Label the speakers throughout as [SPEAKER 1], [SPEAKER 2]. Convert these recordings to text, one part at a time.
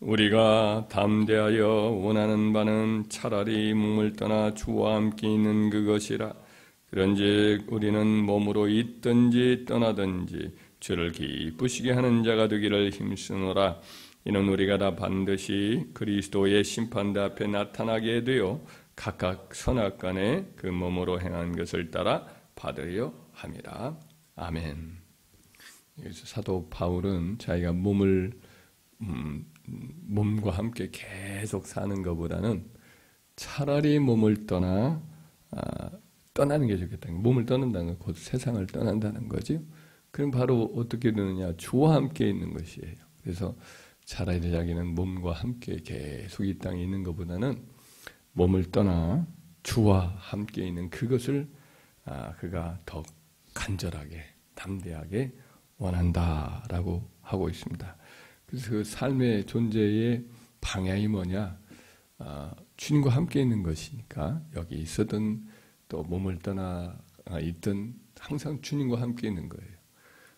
[SPEAKER 1] 우리가 담대하여 원하는 바는 차라리 몸을 떠나 주와 함께 있는 그것이라. 그런즉 우리는 몸으로 있든지 떠나든지 주를 기쁘시게 하는 자가 되기를 힘쓰노라. 이는 우리가 다 반드시 그리스도의 심판대 앞에 나타나게 되어 각각 선악간에 그 몸으로 행한 것을 따라 받으려 함이라. 아멘. 여기서 사도 바울은 자기가 몸과 함께 계속 사는 것보다는 차라리 몸을 떠나는 게 좋겠다. 몸을 떠난다는 건 곧 세상을 떠난다는 거죠. 그럼 바로 어떻게 되느냐? 주와 함께 있는 것이에요. 그래서 차라리 자기는 몸과 함께 계속 이 땅에 있는 것보다는 몸을 떠나 주와 함께 있는 그것을 그가 더 간절하게 담대하게 원한다라고 하고 있습니다. 그래서 그 삶의 존재의 방향이 뭐냐? 주님과 함께 있는 것이니까 여기 있었든 또 몸을 떠나 있든 항상 주님과 함께 있는 거예요.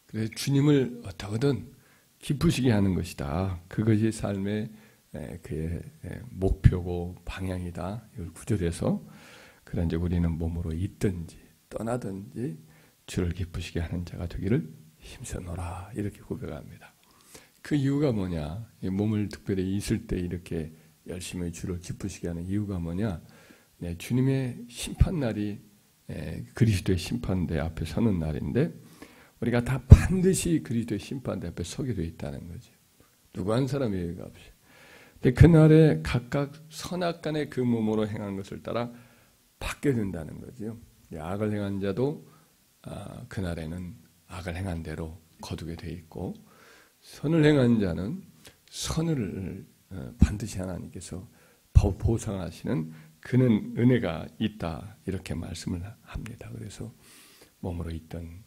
[SPEAKER 1] 그래서 주님을 어떻게든 기쁘시게 하는 것이다. 그것이 삶의 그의 목표고 방향이다. 이걸 구절해서 그런데 우리는 몸으로 있든지 떠나든지 주를 기쁘시게 하는 자가 되기를 힘쓰노라. 이렇게 고백합니다. 그 이유가 뭐냐? 몸을 특별히 있을 때 이렇게 열심히 주를 기쁘시게 하는 이유가 뭐냐? 주님의 심판날이 그리스도의 심판대 앞에 서는 날인데 우리가 다 반드시 그리스도의 심판대 앞에 서게 되어 있다는 거죠. 누구 한 사람이 예외가 없이. 근데 그날에 각각 선악간의 그 몸으로 행한 것을 따라 받게 된다는 거죠. 악을 행한 자도 그날에는 악을 행한 대로 거두게 되어 있고 선을 행한 자는 선을 반드시 하나님께서 보상하시는 그는 은혜가 있다 이렇게 말씀을 합니다. 그래서 몸으로 있든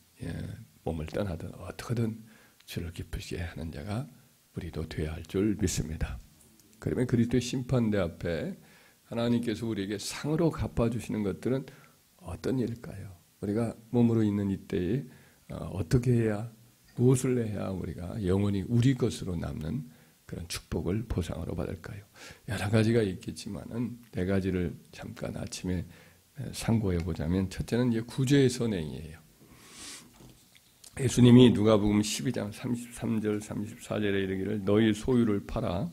[SPEAKER 1] 몸을 떠나든 어떻게든 주를 기쁘시게 하는 자가 우리도 되어야 할 줄 믿습니다. 그러면 그리스도의 심판대 앞에 하나님께서 우리에게 상으로 갚아주시는 것들은 어떤 일일까요? 우리가 몸으로 있는 이때에 어떻게 해야 무엇을 해야 우리가 영원히 우리 것으로 남는 그런 축복을 보상으로 받을까요? 여러 가지가 있겠지만은 네 가지를 잠깐 아침에 상고해 보자면 첫째는 구제의 선행이에요. 예수님이 누가복음 12장 33절 34절에 이르기를 너희 소유를 팔아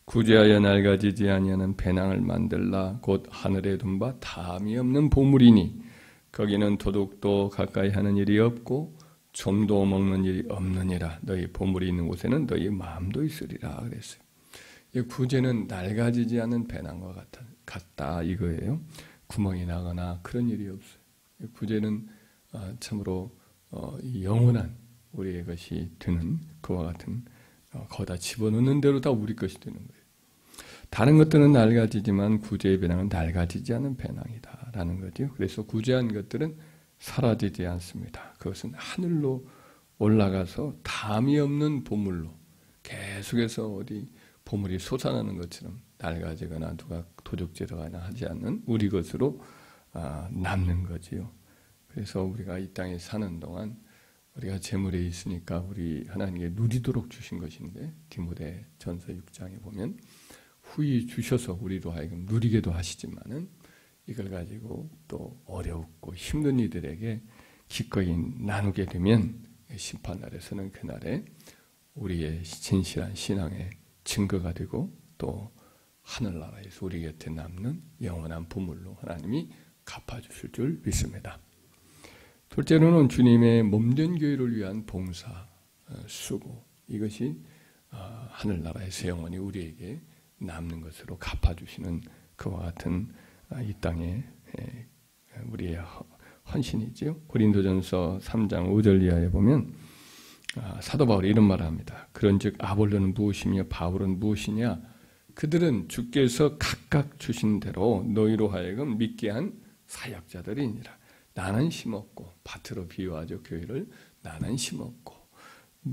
[SPEAKER 1] 구제하여 낡아지지 아니하는 배낭을 만들라. 곧 하늘에 둔 바 담이 없는 보물이니 거기는 도둑도 가까이 하는 일이 없고 좀도 먹는 일이 없느니라. 너희 보물이 있는 곳에는 너희 마음도 있으리라 그랬어요. 이 구제는 낡아지지 않은 배낭과 같다 이거예요. 구멍이 나거나 그런 일이 없어요. 구제는 참으로 영원한 우리의 것이 되는 그와 같은 거기다 집어넣는 대로 다 우리 것이 되는 거예요. 다른 것들은 낡아지지만 구제의 배낭은 낡아지지 않은 배낭이다라는 거죠. 그래서 구제한 것들은 사라지지 않습니다. 그것은 하늘로 올라가서 담이 없는 보물로 계속해서 어디 보물이 솟아나는 것처럼 낡아지거나 누가 도적질하거나 하지 않는 우리 것으로 남는 거지요. 그래서 우리가 이 땅에 사는 동안 우리가 재물에 있으니까 우리 하나님께 누리도록 주신 것인데 디모데전서 6장에 보면 후히 주셔서 우리로 하여금 누리게도 하시지만은 이걸 가지고 또 어렵고 힘든 이들에게 기꺼이 나누게 되면 심판날에서는 그날에 우리의 진실한 신앙의 증거가 되고 또 하늘나라에서 우리 곁에 남는 영원한 보물로 하나님이 갚아주실 줄 믿습니다. 둘째로는 주님의 몸된 교회를 위한 봉사, 수고 이것이 하늘나라에서 영원히 우리에게 남는 것으로 갚아주시는 그와 같은 이 땅에 우리의 헌신이지요. 고린도전서 3장 5절 이하에 보면 사도 바울이 이런 말을 합니다. 그런즉 아볼로는 무엇이며 바울은 무엇이냐? 그들은 주께서 각각 주신 대로 너희로 하여금 믿게 한 사역자들이니라. 나는 심었고 밭으로 비유하죠. 교회를 나는 심었고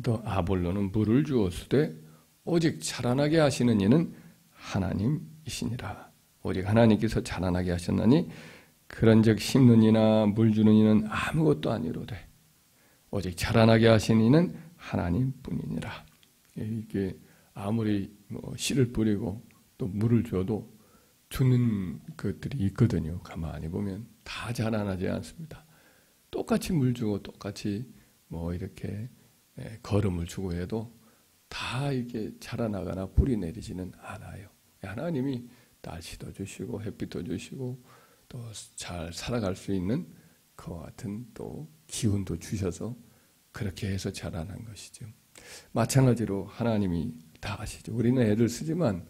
[SPEAKER 1] 또 아볼로는 물을 주었으되 오직 자라나게 하시는 이는 하나님이시니라. 오직 하나님께서 자라나게 하셨나니 그런즉 심는 이나 물 주는 이는 아무것도 아니로되 오직 자라나게 하신 이는 하나님뿐이니라. 이게 아무리 뭐 씨를 뿌리고 또 물을 줘도 주는 것들이 있거든요. 가만히 보면 다 자라나지 않습니다. 똑같이 물 주고 똑같이 뭐 이렇게 거름을 주고 해도 다 이렇게 자라나거나 뿌리 내리지는 않아요. 하나님이 날씨도 주시고 햇빛도 주시고 또 잘 살아갈 수 있는 그와 같은 또 기운도 주셔서 그렇게 해서 자라난 것이죠. 마찬가지로 하나님이 다 아시죠. 우리는 애를 쓰지만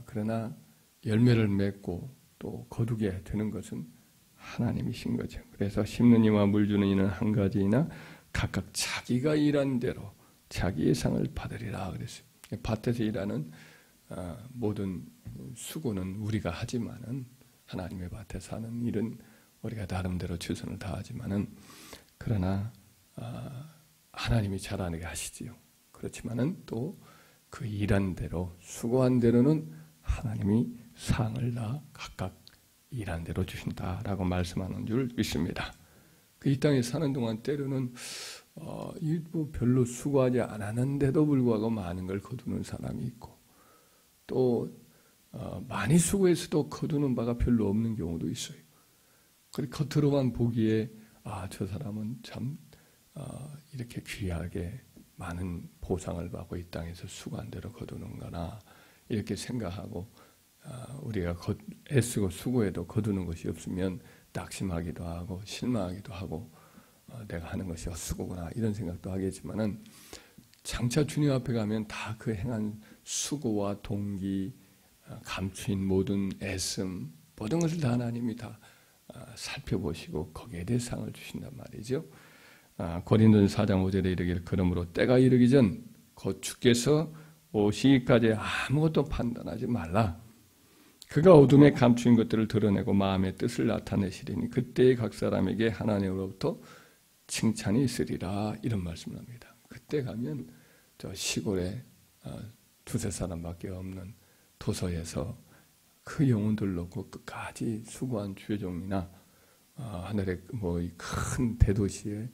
[SPEAKER 1] 그러나 열매를 맺고 또 거두게 되는 것은 하나님이신 거죠. 그래서 심는 이와 물 주는 이는 한 가지이나 각각 자기가 일한 대로 자기의 상을 받으리라 그랬어요. 밭에서 일하는 모든 수고는 우리가 하지만은 하나님의 밭에서 하는 일은 우리가 나름대로 최선을 다하지만은 그러나 하나님이 잘하게 하시지요. 그렇지만은 또 그 일한 대로 수고한 대로는 하나님이 상을 다 각각 일한 대로 주신다라고 말씀하는 줄 믿습니다. 이 땅에 사는 동안 때로는 뭐 별로 수고하지 않았는데도 불구하고 많은 걸 거두는 사람이 있고 또 많이 수고해서도 거두는 바가 별로 없는 경우도 있어요. 그리고 겉으로만 보기에 저 사람은 참 이렇게 귀하게 많은 보상을 받고 이 땅에서 수고한 대로 거두는구나 이렇게 생각하고 우리가 애쓰고 수고해도 거두는 것이 없으면 낙심하기도 하고 실망하기도 하고 내가 하는 것이 헛수고구나 이런 생각도 하겠지만은 장차 주님 앞에 가면 다 그 행한 수고와 동기 감추인 모든 애씀 모든 것을 다 하나님이 다 살펴보시고 거기에 대해 상을 주신단 말이죠. 고린도전서 4장 5절에 이르기를 그러므로 때가 이르기 전 곧 주께서 오시기까지 아무것도 판단하지 말라. 그가 어둠에 감추인 것들을 드러내고 마음의 뜻을 나타내시리니 그때에 각 사람에게 하나님으로부터 칭찬이 있으리라 이런 말씀을 합니다. 그때 가면 저 시골에 두세 사람밖에 없는 도서에서 그 영혼들 놓고 끝까지 수고한 주의 종이나 하늘의 뭐 큰 대도시에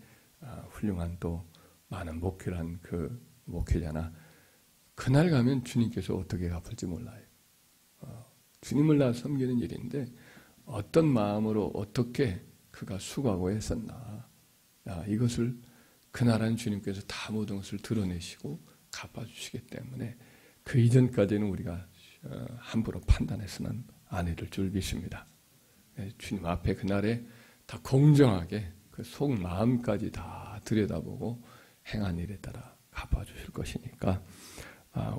[SPEAKER 1] 훌륭한 또 많은 목회를 한 그 목회자나 그날 가면 주님께서 어떻게 갚을지 몰라요. 주님을 나 섬기는 일인데 어떤 마음으로 어떻게 그가 수고하고 했었나 이것을 그날은 주님께서 다 모든 것을 드러내시고 갚아주시기 때문에 그 이전까지는 우리가 함부로 판단해서는 안 될 줄 믿습니다. 주님 앞에 그날에 다 공정하게 그 속 마음까지 다 들여다보고 행한 일에 따라 갚아주실 것이니까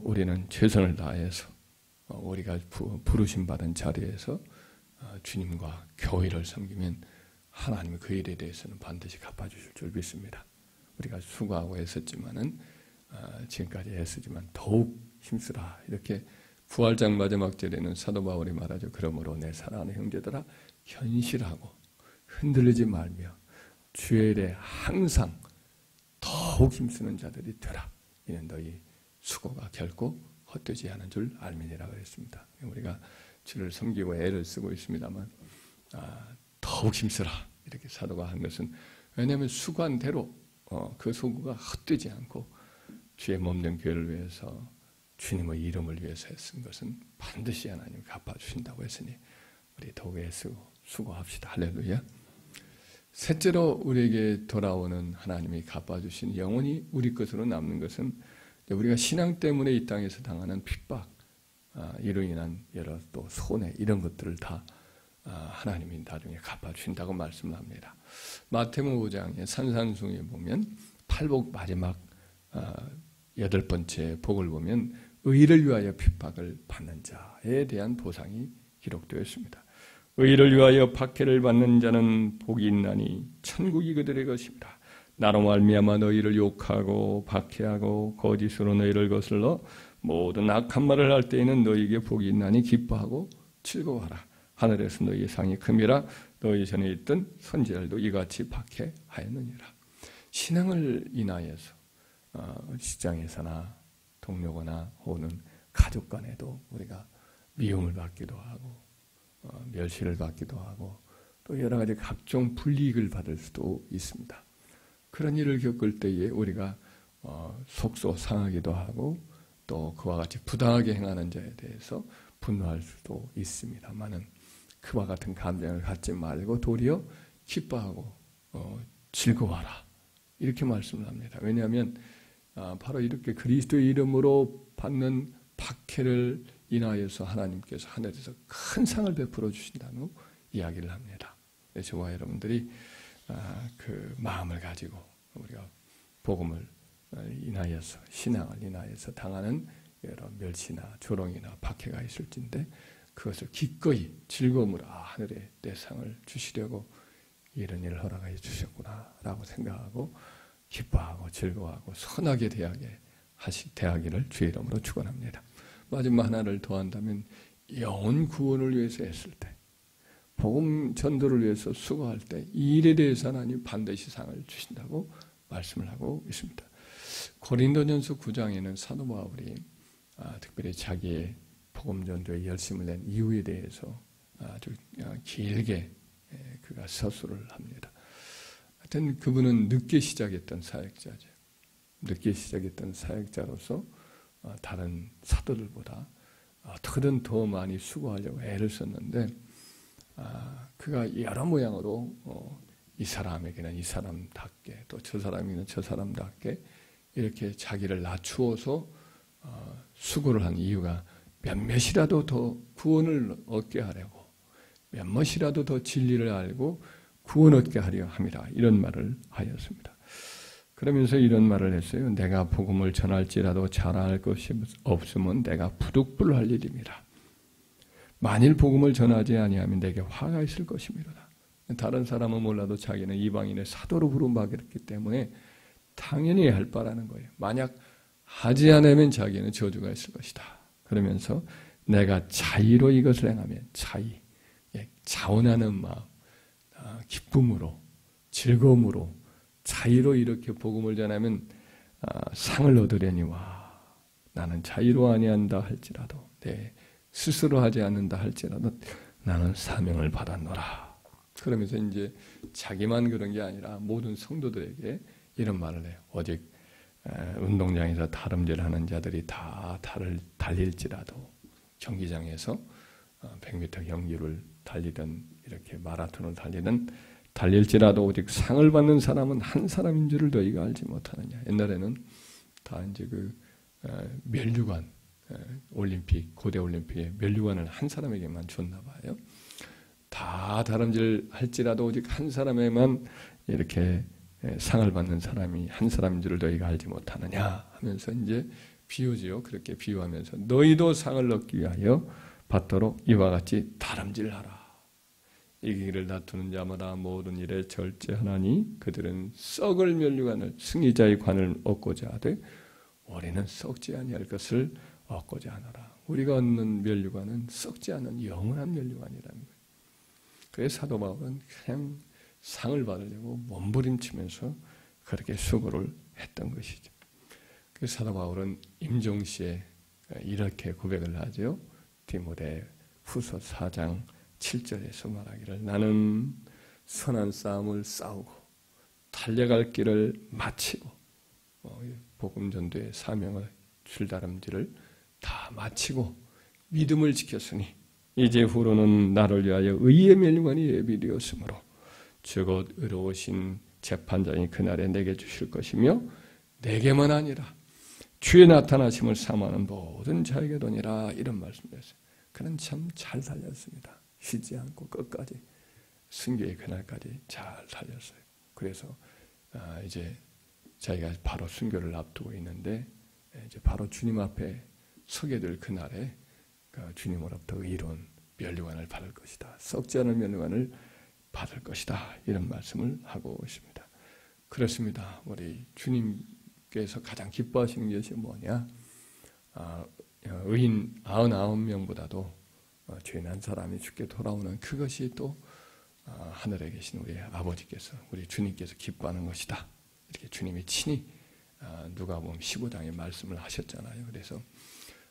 [SPEAKER 1] 우리는 최선을 다해서 우리가 부르심 받은 자리에서 주님과 교회를 섬기면 하나님이 그 일에 대해서는 반드시 갚아주실 줄 믿습니다. 우리가 수고하고 애썼지만은 지금까지 애쓰지만 더욱 힘쓰라 이렇게 부활장 마지막 절에는 사도 바울이 말하죠. 그러므로 내 사랑하는 형제들아 현실하고 흔들리지 말며 주의 일에 항상 더욱 힘쓰는 자들이 되라. 이는 너희 수고가 결코 헛되지 않은 줄 알미니라 그랬습니다. 우리가 주를 섬기고 애를 쓰고 있습니다만 더욱 힘쓰라 이렇게 사도가 한 것은 왜냐하면 수고한 대로 그 수고가 헛되지 않고 주의 몸된 교회를 위해서 주님의 이름을 위해서 애쓴 것은 반드시 하나님 갚아주신다고 했으니 우리 더욱 애쓰고 수고합시다. 할렐루야. 셋째로 우리에게 돌아오는 하나님이 갚아주신 영원히 우리 것으로 남는 것은 우리가 신앙 때문에 이 땅에서 당하는 핍박, 이로 인한 여러 또 손해 이런 것들을 다 하나님이 나중에 갚아주신다고 말씀을 합니다. 마태복음 5장의 산산수에 보면 팔복 마지막 8번째 복을 보면 의를 위하여 핍박을 받는 자에 대한 보상이 기록되어 있습니다. 의를 위하여 박해를 받는 자는 복이 있나니 천국이 그들의 것입니다. 나로 말미암아 너희를 욕하고 박해하고 거짓으로 너희를 거슬러 모든 악한 말을 할 때에는 너희에게 복이 있나니 기뻐하고 즐거워하라. 하늘에서 너희의 상이 큼이라. 너희 전에 있던 선지자들도 이같이 박해하였느니라. 신앙을 인하여서 직장에서나 동료거나 혹은 가족 간에도 우리가 미움을 받기도 하고 멸시를 받기도 하고 또 여러 가지 각종 불이익을 받을 수도 있습니다. 그런 일을 겪을 때에 우리가 속소 상하기도 하고 또 그와 같이 부당하게 행하는 자에 대해서 분노할 수도 있습니다만은 그와 같은 감정을 갖지 말고 도리어 기뻐하고 즐거워하라. 이렇게 말씀을 합니다. 왜냐하면 바로 이렇게 그리스도의 이름으로 받는 박해를 인하여서 하나님께서 하늘에서 큰 상을 베풀어 주신다는 이야기를 합니다. 저와 여러분들이 그 마음을 가지고 우리가 복음을 인하여서 신앙을 인하여서 당하는 여러 멸시나 조롱이나 박해가 있을진데 그것을 기꺼이 즐거움으로 하늘에 내 상을 주시려고 이런 일을 허락하여 주셨구나라고 생각하고 기뻐하고 즐거워하고 선하게 대하기를 주의 이름으로 축원합니다. 마지막 하나를 더한다면 영혼 구원을 위해서 했을 때 복음 전도를 위해서 수고할 때 이 일에 대해서 하나님 반드시 상을 주신다고 말씀을 하고 있습니다. 고린도전서 9장에는 사도 바울이 특별히 자기의 복음 전도에 열심을 낸 이유에 대해서 아주 길게 그가 서술을 합니다. 하여튼 그분은 늦게 시작했던 사역자죠. 늦게 시작했던 사역자로서 다른 사도들보다 어떻게든 더 많이 수고하려고 애를 썼는데 그가 여러 모양으로 이 사람에게는 이 사람답게 또 저 사람에게는 저 사람답게 이렇게 자기를 낮추어서 수고를 한 이유가 몇몇이라도 더 구원을 얻게 하려고 몇몇이라도 더 진리를 알고 구원 얻게 하려 함이라 이런 말을 하였습니다. 그러면서 이런 말을 했어요. 내가 복음을 전할지라도 잘할 것이 없으면 내가 부득불할 일입니다. 만일 복음을 전하지 아니하면 내게 화가 있을 것입니다. 다른 사람은 몰라도 자기는 이방인의 사도로 부름받았기 때문에 당연히 할 바라는 거예요. 만약 하지 않으면 자기는 저주가 있을 것이다. 그러면서 내가 자의로 이것을 행하면 자원하는 마음, 기쁨으로, 즐거움으로 자의로 이렇게 복음을 전하면 상을 얻으려니와 나는 자의로 아니한다 할지라도 내 스스로 하지 않는다 할지라도 나는 사명을 받았노라. 그러면서 이제 자기만 그런 게 아니라 모든 성도들에게 이런 말을 해요. 오직 운동장에서 다름질하는 자들이 다 달릴지라도 경기장에서 100m 경기를 달리든 이렇게 마라톤을 달릴지라도 오직 상을 받는 사람은 한 사람인 줄을 너희가 알지 못하느냐. 옛날에는 다 이제 멸류관 올림픽 고대 올림픽에 멸류관을 한 사람에게만 줬나 봐요. 다 다름질 할지라도 오직 한 사람에만 이렇게 상을 받는 사람이 한 사람인 줄을 너희가 알지 못하느냐 하면서 이제 비유지요. 그렇게 비유하면서 너희도 상을 얻기 위하여 받도록 이와 같이 다름질하라. 이기기를 다투는 자마다 모든 일에 절제하나니 그들은 썩을 멸류관을 승리자의 관을 얻고자 하되 우리는 썩지 아니할 것을 얻고자 하노라. 우리가 얻는 멸류관은 썩지 않은 영원한 멸류관이라는 거예요. 그래서 사도 바울은 그냥 상을 받으려고 몸부림치면서 그렇게 수고를 했던 것이죠. 그래서 사도 바울은 임종시에 이렇게 고백을 하죠. 디모데 후서 4장 7절에서 말하기를 나는 선한 싸움을 싸우고 달려갈 길을 마치고 복음 전도의 사명을 줄다름질을 다 마치고 믿음을 지켰으니 이제 후로는 나를 위하여 의의 멸류관이 예비되었으므로 곧 의로우신 재판장이 그날에 내게 주실 것이며 내게만 아니라 주의 나타나심을 사모하는 모든 자에게도니라 이런 말씀이었어요. 그는 참 잘 살렸습니다. 쉬지 않고 끝까지 순교의 그날까지 잘 살렸어요. 그래서 이제 자기가 바로 순교를 앞두고 있는데 이제 바로 주님 앞에 서게 될 그날에 주님으로부터 의로운 멸류관을 받을 것이다. 썩지 않은 멸류관을 받을 것이다. 이런 말씀을 하고 있습니다. 그렇습니다. 우리 주님께서 가장 기뻐하시는 것이 뭐냐? 의인 99명보다도 죄인 한 사람이 죽게 돌아오는 그것이 또 하늘에 계신 우리 아버지께서 우리 주님께서 기뻐하는 것이다. 이렇게 주님이 친히 누가복음 15장에 말씀을 하셨잖아요. 그래서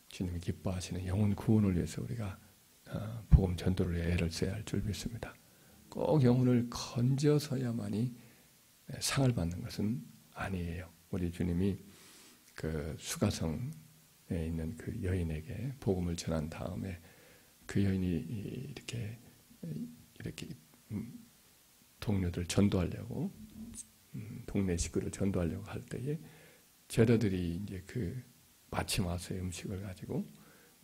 [SPEAKER 1] 주님이 기뻐하시는 영혼 구원을 위해서 우리가 복음 전도를 위해 애를 써야 할 줄 믿습니다. 꼭 영혼을 건져서야만이 상을 받는 것은 아니에요. 우리 주님이 그 수가성에 있는 그 여인에게 복음을 전한 다음에 그 여인이 이렇게 동료들 전도하려고 동네 식구를 전도하려고 할 때에 제자들이 이제 그 마침 와서의 음식을 가지고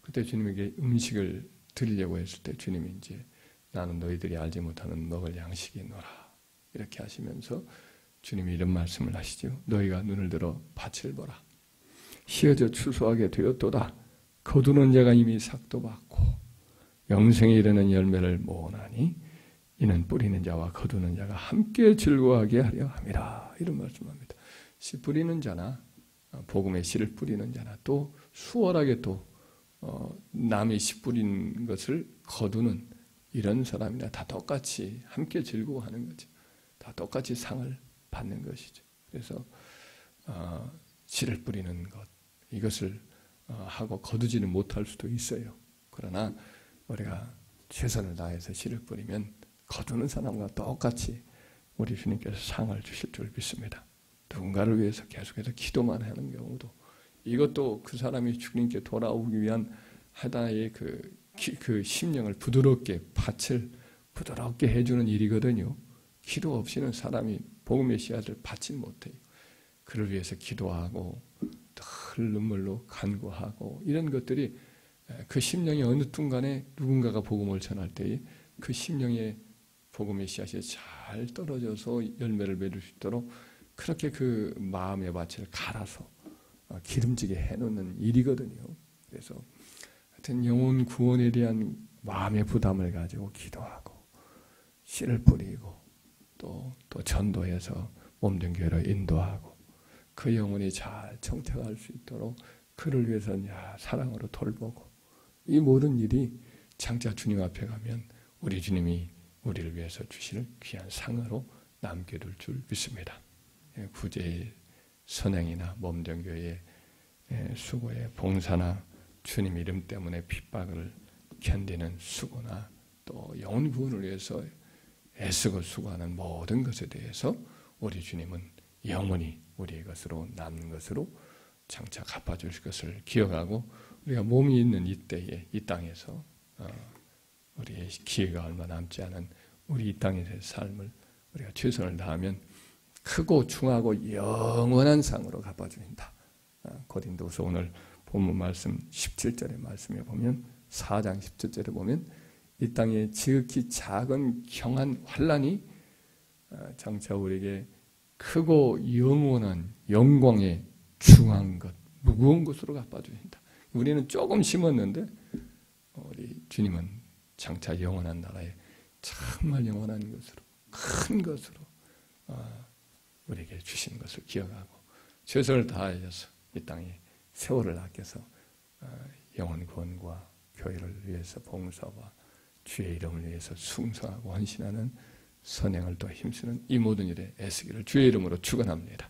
[SPEAKER 1] 그때 주님에게 음식을 드리려고 했을 때 주님이 이제 나는 너희들이 알지 못하는 먹을 양식이 있노라 이렇게 하시면서 주님이 이런 말씀을 하시죠. 너희가 눈을 들어 밭을 보라. 휘어져 추수하게 되었도다. 거두는 자가 이미 삭도 받고 영생에 이르는 열매를 모으나니 이는 뿌리는 자와 거두는 자가 함께 즐거워하게 하려 함이라. 이런 말씀합니다. 씨 뿌리는 자나 복음의 씨를 뿌리는 자나 또 수월하게 또 남의 씨 뿌린 것을 거두는 이런 사람이나 다 똑같이 함께 즐거워하는 거죠. 다 똑같이 상을 받는 것이죠. 그래서 씨를 뿌리는 것 이것을 하고 거두지는 못할 수도 있어요. 그러나 우리가 최선을 다해서 씨를 뿌리면 거두는 사람과 똑같이 우리 주님께서 상을 주실 줄 믿습니다. 누군가를 위해서 계속해서 기도만 하는 경우도 이것도 그 사람이 주님께 돌아오기 위한 하나의 그 심령을 부드럽게 밭을 부드럽게 해주는 일이거든요. 기도 없이는 사람이 복음의 씨앗을 받지 못해요. 그를 위해서 기도하고 늘 눈물로 간구하고 이런 것들이 그 심령이 어느 순간에 누군가가 복음을 전할 때에 그 심령의 복음의 씨앗이 잘 떨어져서 열매를 맺을 수 있도록 그렇게 그 마음의 밭을 갈아서 기름지게 해놓는 일이거든요. 그래서 하여튼 영혼 구원에 대한 마음의 부담을 가지고 기도하고 씨를 뿌리고 또 전도해서 몸된 교회로 인도하고 그 영혼이 잘 정착할 수 있도록 그를 위해서 사랑으로 돌보고 이 모든 일이 장차 주님 앞에 가면 우리 주님이 우리를 위해서 주시는 귀한 상으로 남겨둘 줄 믿습니다. 구제의 선행이나 몸된 교회의 수고의 봉사나 주님 이름 때문에 핍박을 견디는 수고나 또 영혼 구원을 위해서 애쓰고 수고하는 모든 것에 대해서 우리 주님은 영원히 우리의 것으로 남는 것으로 장차 갚아주실 것을 기억하고 우리가 몸이 있는 이때에 이 땅에서 우리의 기회가 얼마 남지 않은 우리 이 땅에서의 삶을 우리가 최선을 다하면 크고 중하고 영원한 상으로 갚아주신다. 고린도서 오늘 본문 말씀 17절의 말씀에 보면 4장 17절에 보면 이 땅에 지극히 작은 경한 환난이 장차 우리에게 크고 영원한 영광의 중한 것, 무거운 것으로 갚아주신다. 우리는 조금 심었는데 우리 주님은 장차 영원한 나라에 정말 영원한 것으로 큰 것으로 우리에게 주신 것을 기억하고 최선을 다하여서 이 땅에 세월을 아껴서 영혼 구원과 교회를 위해서 봉사와 주의 이름을 위해서 충성하고 헌신하는 선행을 또 힘쓰는 이 모든 일에 애쓰기를 주의 이름으로 축원합니다.